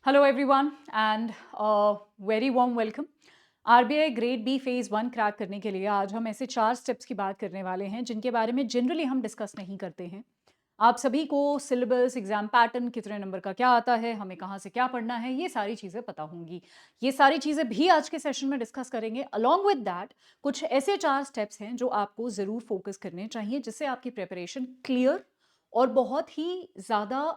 Hello everyone and very warm welcome. RBI grade B phase 1 crack करने के लिए आज हम ऐसे 4 स्टेप्स की बात करने वाले हैं जिनके बारे में जनरली हम डिस्कस नहीं करते हैं। आप सभी को सिलेबस, एग्जाम पैटर्न, कितने नंबर का क्या आता है, हमें कहाँ से क्या पढ़ना है, ये सारी चीज़ें पता होंगी। ये सारी चीज़ें भी आज के सेशन में डिस्कस करेंगे। अलॉन्ग विद दैट कुछ ऐसे 4 स्टेप्स हैं जो आपको ज़रूर फोकस करने चाहिए जिससे आपकी प्रिपरेशन क्लियर और बहुत ही ज़्यादा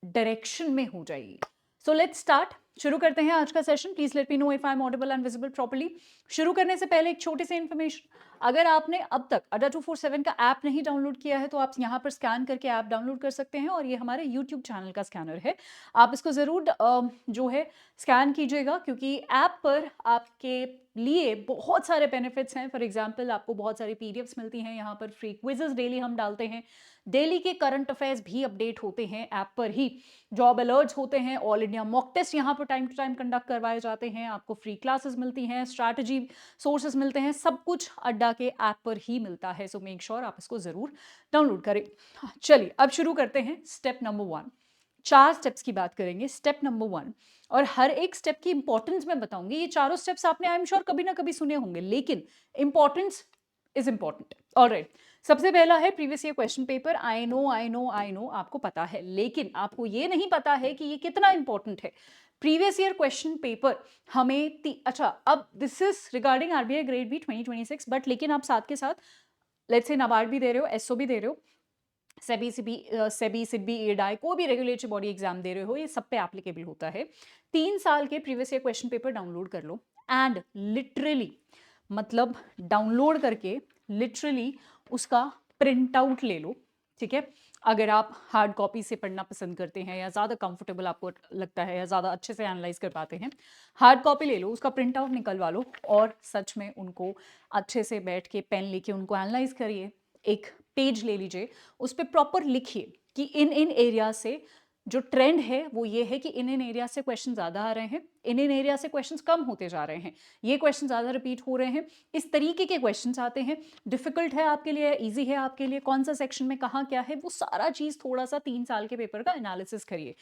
डायरेक्शन में हो जाएगी। So let's start. शुरू करते हैं आज का session. Please let me know if I am audible and visible properly. शुरू करने से पहले एक छोटी सी इन्फॉर्मेशन, अगर आपने अब तक अड्डा 247 का ऐप नहीं डाउनलोड किया है तो आप यहाँ पर स्कैन करके ऐप डाउनलोड कर सकते हैं और ये हमारे यूट्यूब चैनल का स्कैनर है। आप इसको ज़रूर जो है स्कैन कीजिएगा क्योंकि ऐप पर आपके लिए बहुत सारे बेनिफिट्स हैं। फॉर एग्जाम्पल आपको बहुत सारी पीडीएफ्स मिलती हैं, यहाँ पर फ्री क्विजेस डेली हम डालते हैं, डेली के करंट अफेयर्स भी अपडेट होते हैं ऐप पर ही, जॉब अलर्ट्स होते हैं, ऑल इंडिया मॉक टेस्ट यहाँ पर टाइम टू टाइम कंडक्ट करवाए जाते हैं, आपको फ्री क्लासेस मिलती हैं, स्ट्रैटेजी सोर्सेज मिलते हैं, सब कुछ अड्डा के ऐप पर ही मिलता है। सो मेक श्योर आप इसको ज़रूर डाउनलोड करें। चलिए अब शुरू करते हैं। स्टेप नंबर 1, 4 स्टेप्स की बात करेंगे। स्टेप नंबर 1, और हर एक स्टेप की इंपॉर्टेंस मैं बताऊंगी। ये चारों स्टेप्स आपने आई एम श्योर कभी ना कभी सुने होंगे, लेकिन इंपॉर्टेंस इज इंपॉर्टेंट। ऑलराइट, सबसे पहला है previous year question paper. I know आपको पता है, लेकिन आपको ये नहीं पता है कि ये कितना इंपॉर्टेंट है। प्रीवियस ईयर क्वेश्चन पेपर हमें अच्छा, अब this is regarding RBI grade B 2026, but लेकिन आप साथ के साथ लेट्स से नाबार्ड भी दे रहे हो, एसओ भी दे रहे हो, सेबी सिडबी एडाई को भी रेगुलेटरी बॉडी एग्जाम दे रहे हो, ये सब पे एप्लीकेबल होता है। 3 साल के previous year question paper download कर लो एंड लिटरली, मतलब डाउनलोड करके लिटरली उसका प्रिंट आउट ले लो। ठीक है, अगर आप हार्ड कॉपी से पढ़ना पसंद करते हैं या ज़्यादा कंफर्टेबल आपको लगता है या ज़्यादा अच्छे से एनालाइज कर पाते हैं, हार्ड कॉपी ले लो, उसका प्रिंट आउट निकलवा लो और सच में उनको अच्छे से बैठ के पेन लेके उनको एनालाइज करिए। एक पेज ले लीजिए, उस पर प्रॉपर लिखिए कि इन एरिया से जो ट्रेंड है वो ये है कि इन एरिया से क्वेश्चन ज़्यादा आ रहे हैं, इन एरिया से क्वेश्चंस कम होते जा रहे हैं, ये क्वेश्चन ज़्यादा रिपीट हो रहे हैं, इस तरीके के क्वेश्चंस आते हैं। डिफिकल्ट है आपके लिए, इजी है आपके लिए, कौन सा सेक्शन में कहाँ क्या है, वो सारा चीज़ थोड़ा सा 3 साल के पेपर का एनालिसिस करिए।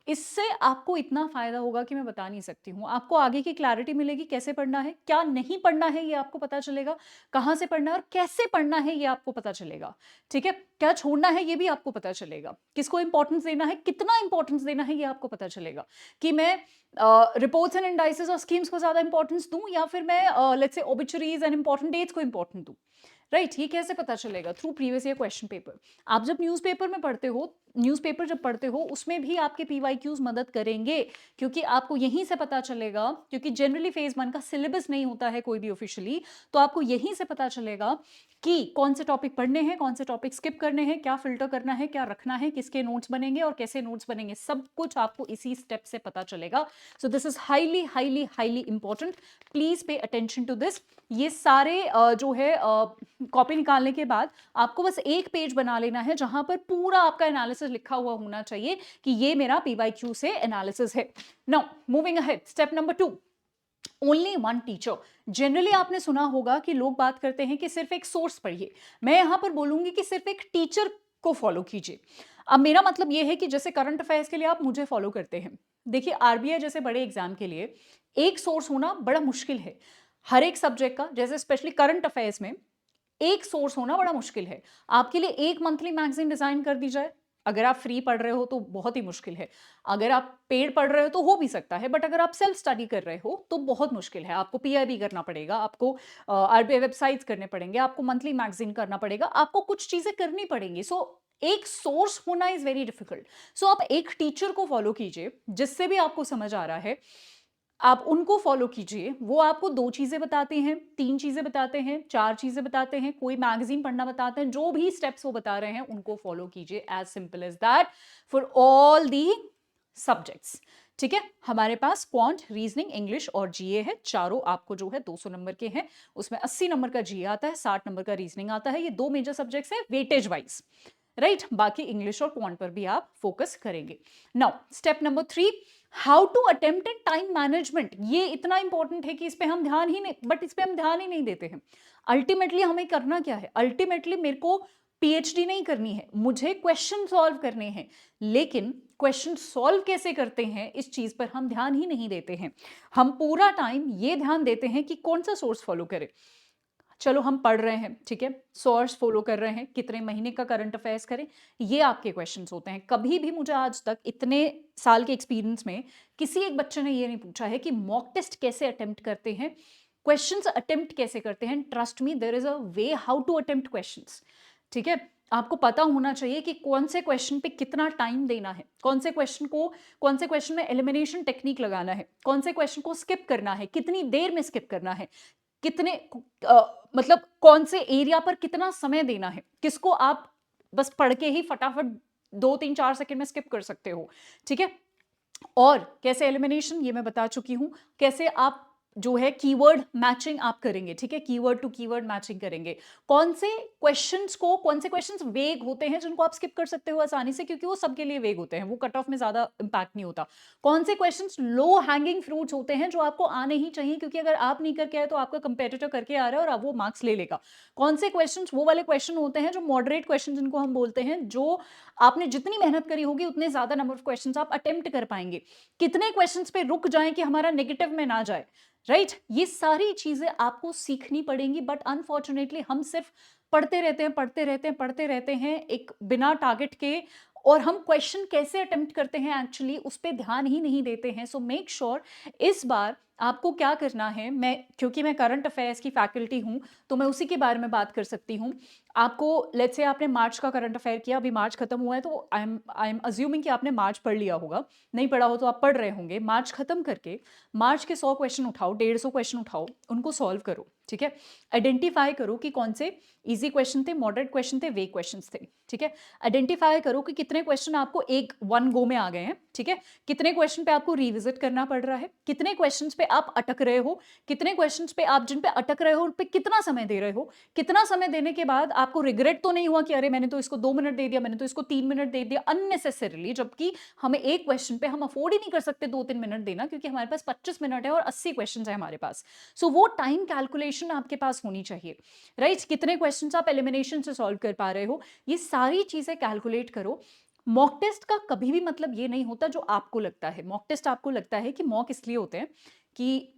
इससे आपको इतना फायदा होगा कि मैं बता नहीं सकती हूँ। आपको आगे की क्लैरिटी मिलेगी, कैसे पढ़ना है, क्या नहीं पढ़ना है ये आपको पता चलेगा, कहाँ से पढ़ना है और कैसे पढ़ना है ये आपको पता चलेगा। ठीक है, क्या छोड़ना है ये भी आपको पता चलेगा, किसको इंपॉर्टेंस देना है, कितना इंपॉर्टेंस देना है ये आपको पता चलेगा, कि मैं रिपोर्ट्स एंड इंडाइसेस और स्कीम्स को ज्यादा इंपॉर्टेंस दूं या फिर मैं let's say obituaries and important dates को इंपॉर्टेंट दूं। राइट, ये कैसे पता चलेगा? Through previous year question paper. आप जब न्यूज़पेपर में पढ़ते हो, न्यूज़पेपर जब पढ़ते हो उसमें भी आपके पीवाईक्यूज मदद करेंगे, क्योंकि आपको यहीं से पता चलेगा, क्योंकि जनरली फेज 1 का सिलेबस नहीं होता है कोई भी ऑफिशियली, तो आपको यहीं से पता चलेगा कि कौन से टॉपिक पढ़ने हैं, कौन से टॉपिक स्किप करने हैं, क्या फिल्टर करना है, क्या रखना है, किसके नोट्स बनेंगे और कैसे नोट्स बनेंगे, सब कुछ आपको इसी स्टेप से पता चलेगा। So this is highly highly highly important, please pay attention to this. ये सारे जो है कॉपी निकालने के बाद आपको बस एक पेज बना लेना है जहां पर पूरा आपका एनालिसिस लिखा हुआ होना चाहिए कि ये मेरा पीवाईक्यू से एनालिसिस है। Now moving ahead, step number 2, only one teacher. Generally आपने सुना होगा कि लोग बात करते हैं कि सिर्फ एक सोर्स पढ़िए, मैं यहां पर बोलूंगी कि सिर्फ एक टीचर को फॉलो कीजिए। अब मेरा मतलब यह है कि जैसे करंट अफेयर्स के लिए आप मुझे फॉलो करते हैं, देखिए आरबीआई जैसे बड़े एग्जाम के लिए एक सोर्स होना बड़ा मुश्किल है। हर एक सब्जेक्ट का, जैसे स्पेशली करंट अफेयर्स में एक सोर्स होना बड़ा मुश्किल है। आपके लिए एक मंथली मैगजीन डिजाइन कर दी जाए, अगर आप फ्री पढ़ रहे हो तो बहुत ही मुश्किल है, अगर आप पेड पढ़ रहे हो तो हो भी सकता है, बट अगर आप सेल्फ स्टडी कर रहे हो तो बहुत मुश्किल है। आपको पीआईबी करना पड़ेगा, आपको आरबीआई वेबसाइट्स करने पड़ेंगे, आपको मंथली मैगजीन करना पड़ेगा, आपको कुछ चीजें करनी पड़ेंगी। सो एक सोर्स होना इज वेरी डिफिकल्ट। सो आप एक टीचर को फॉलो कीजिए जिससे भी आपको समझ आ रहा है, आप उनको फॉलो कीजिए। वो आपको 2 चीजें बताते हैं, 3 चीजें बताते हैं, 4 चीजें बताते हैं, कोई मैगजीन पढ़ना बताते हैं, जो भी स्टेप्स वो बता रहे हैं उनको फॉलो कीजिए। As simple as that for all the subjects. ठीक है, हमारे पास क्वांट, रीजनिंग, इंग्लिश और जीए है, चारों आपको जो है 200 नंबर के हैं। उसमें 80 नंबर का जीए आता है, 60 नंबर का रीजनिंग आता है। ये 2 मेजर सब्जेक्ट्स हैं वेटेज वाइज। राइट, बाकी इंग्लिश और क्वांट पर भी आप फोकस करेंगे। Now step number 3, how to attempt and time management. ये इतना इंपॉर्टेंट है कि इस पे हम ध्यान ही नहीं, बट इस पे हम ध्यान ही नहीं देते हैं। अल्टीमेटली हमें करना क्या है? अल्टीमेटली मेरे को पीएचडी नहीं करनी है, मुझे क्वेश्चन सॉल्व करने हैं, लेकिन क्वेश्चन सॉल्व कैसे करते हैं इस चीज पर हम ध्यान ही नहीं देते हैं। हम पूरा टाइम ये ध्यान देते हैं कि कौन सा सोर्स फॉलो करें। चलो हम पढ़ रहे हैं, ठीक है, सोर्स फॉलो कर रहे हैं, कितने महीने का करंट अफेयर्स करें, ये आपके क्वेश्चंस होते हैं। कभी भी मुझे आज तक इतने साल के एक्सपीरियंस में किसी एक बच्चे ने ये नहीं पूछा है कि मॉक टेस्ट कैसे अटेम्प्ट करते हैं, क्वेश्चंस अटेम्प्ट कैसे करते हैं। Trust me, there is a way how to attempt questions, ठीक है। आपको पता होना चाहिए कि कौन से क्वेश्चन पे कितना टाइम देना है, कौन से क्वेश्चन में एलिमिनेशन टेक्निक लगाना है, कौन से क्वेश्चन को स्किप करना है, कितनी देर में स्किप करना है, कितने मतलब कौन से एरिया पर कितना समय देना है, किसको आप बस पढ़ के ही फटाफट 2 3 4 सेकंड में स्किप कर सकते हो, ठीक है। और कैसे एलिमिनेशन, ये मैं बता चुकी हूं। कैसे आप जो है कीवर्ड मैचिंग आप करेंगे, ठीक है, कीवर्ड टू कीवर्ड मैचिंग करेंगे। कौन से क्वेश्चंस वेग होते हैं जिनको आप स्किप कर सकते हो आसानी से, क्योंकि वो सबके लिए वेग होते हैं, वो कट ऑफ में ज्यादा इंपैक्ट नहीं होता। कौन से क्वेश्चंस लो हैंगिंग फ्रूट्स होते हैं जो आपको आने ही चाहिए, क्योंकि अगर आप नहीं करके आए तो आपका कंपेटिटर करके आ रहा है और अब वो मार्क्स ले लेगा। कौन से क्वेश्चंस वो वाले क्वेश्चन होते हैं जो मॉडरेट क्वेश्चन जिनको हम बोलते हैं, जो आपने जितनी मेहनत करी होगी उतने ज्यादा नंबर ऑफ क्वेश्चंस आप अटेम्प्ट कर पाएंगे। कितने क्वेश्चंस पे रुक जाएं कि हमारा नेगेटिव में ना जाए, राइट। ये सारी चीजें आपको सीखनी पड़ेंगी, बट अनफॉर्चुनेटली हम सिर्फ पढ़ते रहते हैं एक बिना टारगेट के, और हम क्वेश्चन कैसे अटेम्प्ट करते हैं एक्चुअली उस पर ध्यान ही नहीं देते हैं। सो मेक श्योर इस बार आपको क्या करना है, क्योंकि मैं करंट अफेयर्स की फैकल्टी हूं तो मैं उसी के बारे में बात कर सकती हूं। आपको लेट्स से आपने मार्च का करंट अफेयर किया, अभी मार्च खत्म हुआ है, तो आई एम अज्यूमिंग कि आपने मार्च पढ़ लिया होगा। नहीं पढ़ा हो तो आप पढ़ रहे होंगे। मार्च खत्म करके मार्च के 100 क्वेश्चन उठाओ, 150 क्वेश्चन उठाओ, उनको सॉल्व करो, ठीक है। आइडेंटिफाई करो कि कौन से इजी क्वेश्चन थे, मॉडरेट क्वेश्चन थे, वे क्वेश्चन थे, ठीक है। आइडेंटिफाई करो कि कितने क्वेश्चन आपको एक वन गो में आ गए हैं, ठीक है। कितने क्वेश्चन पे आपको रिविजिट करना पड़ रहा है, कितने क्वेश्चन पे आप अटक रहे हो, कितने क्वेश्चन पे आप जिन पे अटक रहे हो उन पे कितना समय दे रहे हो, कितना समय देने के बाद आपको रिग्रेट तो नहीं हुआ कि अरे मैंने तो इसको 2 मिनट दे दिया, मैंने तो इसको 3 मिनट दे दिया अननेसेसरीली, जबकि हमें एक क्वेश्चन पे हम अफोर्ड ही नहीं कर सकते 2 3 मिनट देना, क्योंकि हमारे पास 25 मिनट है और 80 क्वेश्चन है हमारे पास। सो वो टाइम कैलकुलेशन आपके पास होनी चाहिए, राइट। कितने क्वेश्चन आप एलिमिनेशन से सॉल्व कर पा रहे हो, ये सारी चीजें कैलकुलेट करो। मॉक टेस्ट का कभी भी मतलब ये नहीं होता जो आपको लगता है। मॉक टेस्ट आपको लगता है कि मॉक इसलिए होते हैं कि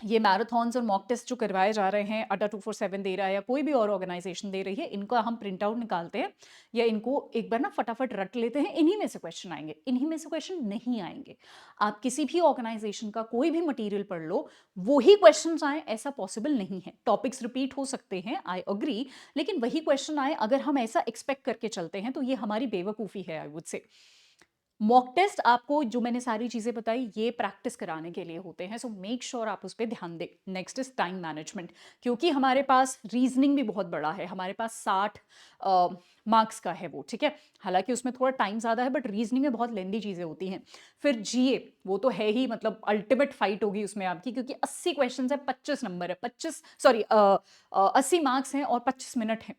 ये मैराथॉन्स और मॉक टेस्ट जो करवाए जा रहे हैं, अड्डा 247 दे रहा है या कोई भी और ऑर्गेनाइजेशन दे रही है, इनका हम प्रिंट आउट निकालते हैं या इनको एक बार ना फटाफट रट लेते हैं, इन्हीं में से क्वेश्चन आएंगे, इन्हीं में से क्वेश्चन नहीं आएंगे। आप किसी भी ऑर्गेनाइजेशन का कोई भी मटेरियल पढ़ लो, वही क्वेश्चन आए ऐसा पॉसिबल नहीं है। टॉपिक्स रिपीट हो सकते हैं, आई अग्री, लेकिन वही क्वेश्चन आए अगर हम ऐसा एक्सपेक्ट करके चलते हैं तो ये हमारी बेवकूफ़ी है, I would say. Mock test आपको जो मैंने सारी चीजें बताई ये प्रैक्टिस कराने के लिए होते हैं, सो मेक श्योर आप उस पर ध्यान दें। नेक्स्ट इज टाइम मैनेजमेंट, क्योंकि हमारे पास रीजनिंग भी बहुत बड़ा है, हमारे पास 60 मार्क्स का है वो, ठीक है। हालांकि उसमें थोड़ा टाइम ज्यादा है, बट रीजनिंग में बहुत लेंदी चीजें होती हैं। फिर जीए, वो तो है ही, मतलब अल्टीमेट फाइट होगी उसमें आपकी, क्योंकि 80 क्वेश्चन है, 25 नंबर है, 80 मार्क्स हैं और 25 मिनट हैं,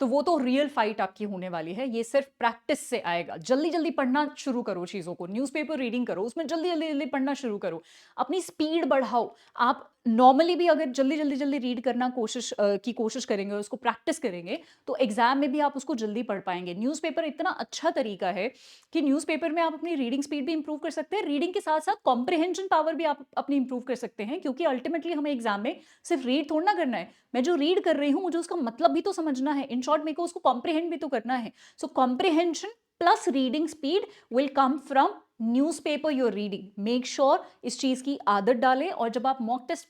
तो वो तो रियल फाइट आपकी होने वाली है। ये सिर्फ प्रैक्टिस से आएगा। जल्दी जल्दी पढ़ना शुरू करो चीज़ों को, न्यूज़पेपर रीडिंग करो, उसमें जल्दी जल्दी जल्दी पढ़ना शुरू करो, अपनी स्पीड बढ़ाओ। आप नॉर्मली भी अगर जल्दी जल्दी जल्दी रीड करना कोशिश करेंगे, उसको प्रैक्टिस करेंगे, तो एग्जाम में भी आप उसको जल्दी पढ़ पाएंगे। न्यूज़पेपर इतना अच्छा तरीका है कि न्यूज़पेपर में आप अपनी रीडिंग स्पीड भी इंप्रूव कर सकते हैं, रीडिंग के साथ साथ कॉम्प्रिहेंशन पावर भी आप अपनी इंप्रूव कर सकते हैं, क्योंकि अल्टीमेटली हमें एग्जाम में सिर्फ रीड थोड़ा ना करना है। मैं जो रीड कर रही हूँ मुझे उसका मतलब भी तो समझना है, इन शॉर्ट मेरे को उसको कॉम्प्रिहेंड भी तो करना है। So comprehension plus reading speed will come from newspaper your reading. Make sure इस चीज की आदत डालें, और जब आप मॉक टेस्ट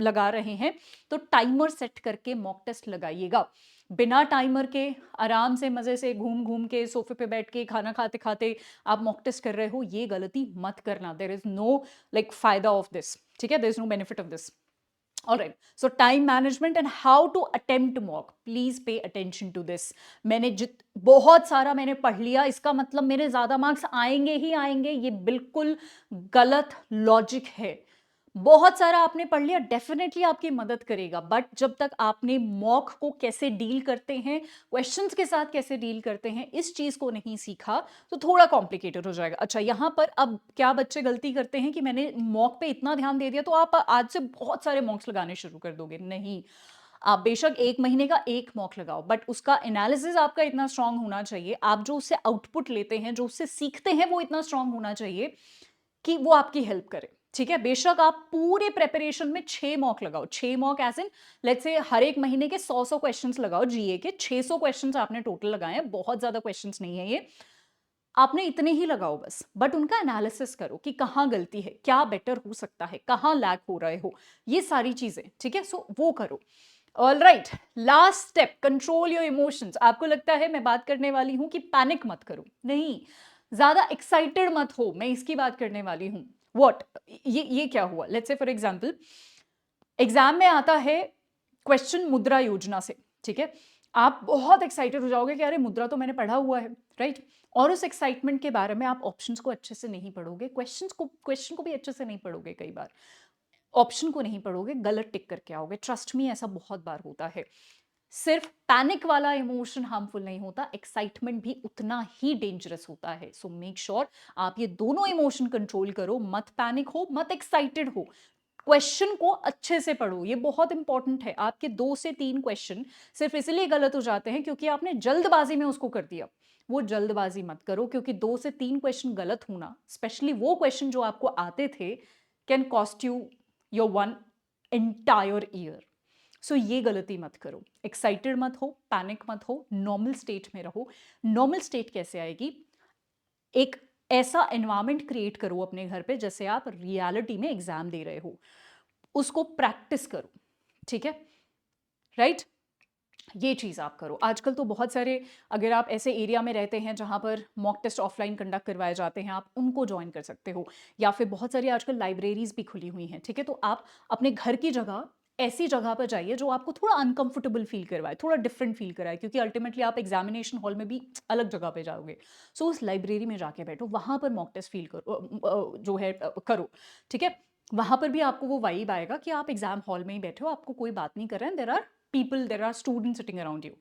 लगा रहे हैं तो टाइमर सेट करके मॉक टेस्ट लगाइएगा। बिना टाइमर के आराम से मजे से घूम घूम के सोफे पे बैठ के खाना खाते खाते आप मॉक टेस्ट कर रहे हो, ये गलती मत करना। देयर इज नो लाइक फायदा ऑफ दिस, ठीक है, there is no benefit of this. All right, so time management and how to attempt mock. Please pay attention to this. बहुत सारा मैंने पढ़ लिया, इसका मतलब मेरे ज्यादा मार्क्स आएंगे ही आएंगे, ये बिल्कुल गलत लॉजिक है। बहुत सारा आपने पढ़ लिया, डेफिनेटली आपकी मदद करेगा, बट जब तक आपने मॉक को कैसे डील करते हैं, क्वेश्चंस के साथ कैसे डील करते हैं, इस चीज को नहीं सीखा तो थोड़ा कॉम्प्लिकेटेड हो जाएगा। अच्छा, यहां पर अब क्या बच्चे गलती करते हैं कि मैंने मॉक पे इतना ध्यान दे दिया तो आप आज से बहुत सारे मॉक्स लगाने शुरू कर दोगे। नहीं, आप बेशक 1 महीने का 1 मॉक लगाओ, बट उसका एनालिसिस आपका इतना स्ट्रांग होना चाहिए, आप जो उससे आउटपुट लेते हैं, जो उससे सीखते हैं, वो इतना स्ट्रांग होना चाहिए कि वो आपकी हेल्प करे। ठीक है, बेशक आप पूरे प्रिपरेशन में 6 मॉक लगाओ, 6 mock as in let's say हर एक महीने के 100 क्वेश्चंस लगाओ जीए के, 600 क्वेश्चंस आपने टोटल लगाए हैं, बहुत ज्यादा क्वेश्चंस नहीं है ये, आपने इतने ही लगाओ बस, बट उनका एनालिसिस करो कि कहाँ गलती है, क्या बेटर हो सकता है, कहाँ लैग हो रहे हो, ये सारी चीजें। ठीक है, सो वो करो। All right, last step, control your emotions. आपको लगता है मैं बात करने वाली हूं कि पैनिक मत करो, नहीं, ज्यादा एक्साइटेड मत हो, मैं इसकी बात करने वाली हूं। व्हाट, ये क्या हुआ? Let's say for example exam में आता है क्वेश्चन मुद्रा योजना से, ठीक है, आप बहुत एक्साइटेड हो जाओगे कि अरे मुद्रा तो मैंने पढ़ा हुआ है, राइट, और उस एक्साइटमेंट के बारे में आप ऑप्शंस को अच्छे से नहीं पढ़ोगे, क्वेश्चन को भी अच्छे से नहीं पढ़ोगे, कई बार ऑप्शन को नहीं पढ़ोगे, गलत टिक करके आओगे। ट्रस्ट मी, ऐसा बहुत बार होता है। सिर्फ पैनिक वाला इमोशन हार्मफुल नहीं होता, एक्साइटमेंट भी उतना ही डेंजरस होता है। सो मेक श्योर आप ये दोनों इमोशन कंट्रोल करो, मत पैनिक हो, मत एक्साइटेड हो, क्वेश्चन को अच्छे से पढ़ो, ये बहुत इंपॉर्टेंट है। आपके 2 से 3 क्वेश्चन सिर्फ इसलिए गलत हो जाते हैं क्योंकि आपने जल्दबाजी में उसको कर दिया। वो जल्दबाजी मत करो, क्योंकि 2 से 3 क्वेश्चन गलत होना, स्पेशली वो क्वेश्चन जो आपको आते थे, can cost you your one entire year. So ये गलती मत करो, एक्साइटेड मत हो, पैनिक मत हो, नॉर्मल स्टेट में रहो। नॉर्मल स्टेट कैसे आएगी? एक ऐसा एनवायरनमेंट क्रिएट करो अपने घर पे जैसे आप रियलिटी में एग्जाम दे रहे हो, उसको प्रैक्टिस करो। ठीक है, राइट, ये चीज आप करो। आजकल तो बहुत सारे, अगर आप ऐसे एरिया में रहते हैं जहां पर मॉक टेस्ट ऑफलाइन कंडक्ट करवाए जाते हैं, आप उनको ज्वाइन कर सकते हो, या फिर बहुत सारी आजकल लाइब्रेरीज भी खुली हुई हैं। ठीक है, तो आप अपने घर की जगह ऐसी जगह पर जाइए जो आपको थोड़ा अनकंफर्टेबल फील करवाए, थोड़ा डिफरेंट फील कराए, क्योंकि अल्टीमेटली आप एग्जामिनेशन हॉल में भी अलग जगह पे जाओगे। सो उस लाइब्रेरी में जाके बैठो, वहां पर मॉक टेस्ट फील करो, जो है करो। ठीक है, वहां पर भी आपको वो वाइब आएगा कि आप एग्जाम हॉल में ही बैठे हो, आपको कोई बात नहीं कर रहे हैं, there are student sitting around you,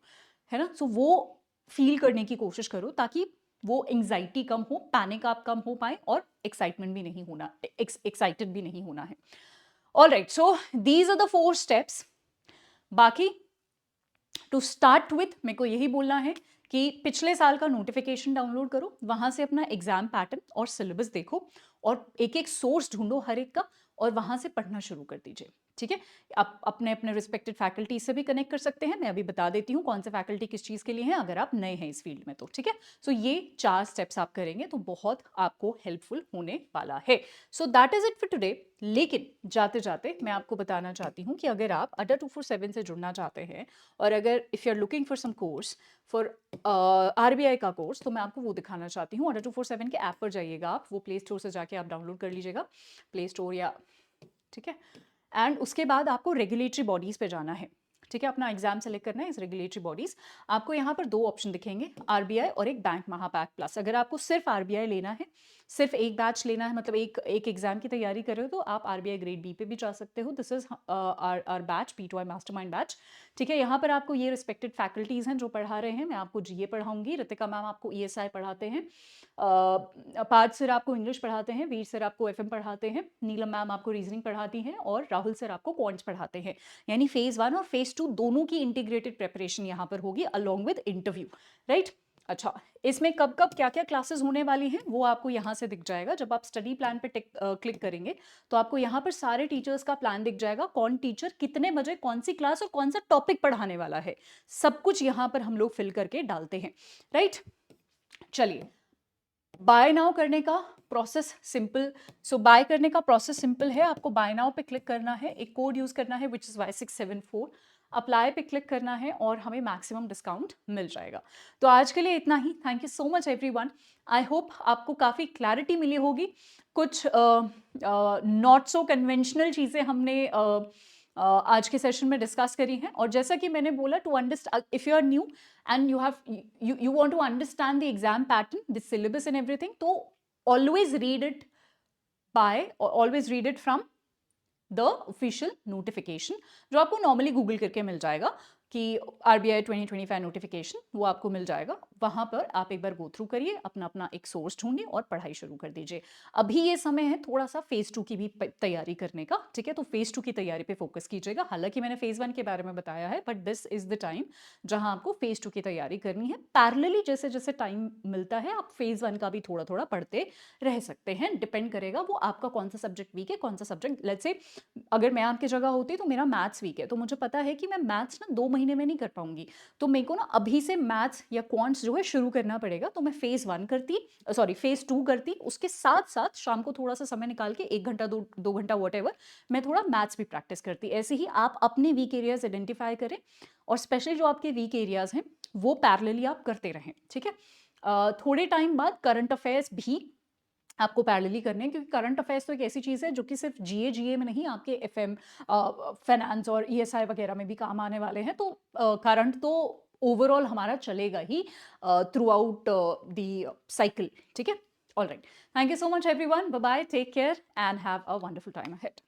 है ना। सो वो फील करने की कोशिश करो ताकि वो एंग्जाइटी कम हो, पैनिक आप कम हो पाए, और एक्साइटमेंट भी नहीं होना, एक्साइटेड भी नहीं होना है। All right, so these are the 4 steps. बाकी टू स्टार्ट विथ मेरे को यही बोलना है कि पिछले साल का नोटिफिकेशन डाउनलोड करो, वहां से अपना एग्जाम पैटर्न और सिलेबस देखो, और एक एक सोर्स ढूंढो हर एक का, और वहां से पढ़ना शुरू कर दीजिए। ठीक है, आप अपने अपने रिस्पेक्टेड फैकल्टी से भी कनेक्ट कर सकते हैं, मैं अभी बता देती हूँ कौन से फैकल्टी किस चीज़ के लिए हैं अगर आप नए हैं इस फील्ड में तो। ठीक है, सो ये 4 स्टेप्स आप करेंगे तो बहुत आपको हेल्पफुल होने वाला है। So that is it for today. लेकिन जाते जाते मैं आपको बताना चाहती हूँ कि अगर आप अड्डा 247 से जुड़ना चाहते हैं, और अगर if you are looking for some course for RBI का कोर्स, तो मैं आपको वो दिखाना चाहती हूँ। अड्डा 247 के ऐप पर जाइएगा आप, वो प्ले स्टोर से जाके आप डाउनलोड कर लीजिएगा, प्ले स्टोर या, ठीक है, एंड उसके बाद आपको रेगुलेटरी बॉडीज़ पे जाना है। ठीक है, अपना एग्जाम सेलेक्ट करना है इस रेगुलेटरी बॉडीज़। आपको यहाँ पर 2 ऑप्शन दिखेंगे, आरबीआई और एक बैंक महापैक प्लस। अगर आपको सिर्फ आरबीआई लेना है, सिर्फ एक बैच लेना है, मतलब एक एग्जाम की तैयारी कर रहे हो, तो आप आरबीआई ग्रेड बी पे भी जा सकते हो। This is our batch, P2I mastermind batch. ठीक है, यहाँ पर आपको ये रिस्पेक्टेड फैकल्टीज़ हैं जो पढ़ा रहे हैं। मैं आपको जीए पढ़ाऊंगी, रितिका मैम आपको ईएसआई पढ़ाते हैं, पार्थ सर आपको इंग्लिश पढ़ाते हैं, वीर सर आपको एफएम पढ़ाते हैं, नीलम मैम आपको रीजनिंग पढ़ाती हैं, और राहुल सर आपको क्वांट्स पढ़ाते हैं। यानी फेज 1 और फेज 2 दोनों की इंटीग्रेटेड प्रेपरेशन यहाँ पर होगी अलॉन्ग विद इंटरव्यू, राइट। अच्छा, इसमें कब कब क्या क्या क्लासेस होने वाली हैं वो आपको यहाँ से दिख जाएगा। जब आप स्टडी प्लान पे क्लिक करेंगे तो आपको यहाँ पर सारे टीचर्स का प्लान दिख जाएगा, कौन टीचर कितने बजे कौन सी क्लास और कौन सा टॉपिक पढ़ाने वाला है, सब कुछ यहाँ पर हम लोग फिल करके डालते हैं, राइट। चलिए, बाय नाउ करने का प्रोसेस सिंपल। सो बाय करने का प्रोसेस सिंपल है, आपको बाय नाउ पे क्लिक करना है, एक कोड यूज करना है विच इज Y674, अप्लाई पे क्लिक करना है और हमें मैक्सिमम डिस्काउंट मिल जाएगा। तो आज के लिए इतना ही। Thank you so much everyone. I hope आपको काफ़ी क्लैरिटी मिली होगी। कुछ नॉट सो कन्वेंशनल चीज़ें हमने आज के सेशन में डिस्कस करी हैं, और जैसा कि मैंने बोला, to understand, if you are new and you want to understand the exam pattern, the syllabus and everything, तो always read it from the official notification जो आपको normally गूगल करके मिल जाएगा कि आरबीआई 2025 नोटिफिकेशन वो आपको मिल जाएगा, वहाँ पर आप एक बार गो थ्रू करिए, अपना अपना एक सोर्स ढूंढिए और पढ़ाई शुरू कर दीजिए। अभी ये समय है थोड़ा सा फेज़ 2 की भी तैयारी करने का, ठीक है? तो फेज़ 2 की तैयारी पे फोकस कीजिएगा। हालांकि मैंने फेज़ 1 के बारे में बताया है, but this is the time जहां आपको फेज़ 2 की तैयारी करनी है। पैरेलली जैसे जैसे टाइम मिलता है आप फेज़ 1 का भी थोड़ा थोड़ा पढ़ते रह सकते हैं। डिपेंड करेगा वो आपका कौन सा सब्जेक्ट वीक है, कौन सा सब्जेक्ट, लेट्स से अगर मैं आपकी जगह होती तो मेरा मैथ्स वीक है, तो मुझे पता है कि मैं मैथ्स ना 2 महीने में नहीं कर पाऊंगी, तो मेरे को ना अभी से मैथ्स या क्वांट्स जो है शुरू करना पड़ेगा। तो मैं फेज़ 1 करती, सॉरी फेज़ 2 करती, उसके साथ-साथ शाम को थोड़ा सा समय निकाल के 1 घंटा 2 घंटा व्हाटएवर मैं थोड़ा मैथ्स भी प्रैक्टिस करती। ऐसे ही आप अपने वीक एरियाज़ आइडेंटिफाई करें और स्पेशली जो आपके वीक एरियाज़ हैं, वो पैरेलली आप करते रहें, ठीक है? थोड़े टाइम बाद करंट अफेयर्स भी आपको पैरेलली करने हैं, क्योंकि करंट अफेयर्स तो एक ऐसी चीज़ है जो कि सिर्फ जीए में नहीं, आपके एफएम, फाइनेंस और ईएसआई वगैरह में भी काम आने वाले हैं। तो करंट तो ओवरऑल हमारा चलेगा ही थ्रू आउट द साइकिल, ठीक है? Alright, thank you so much everyone, bye bye, take care and have a wonderful time ahead.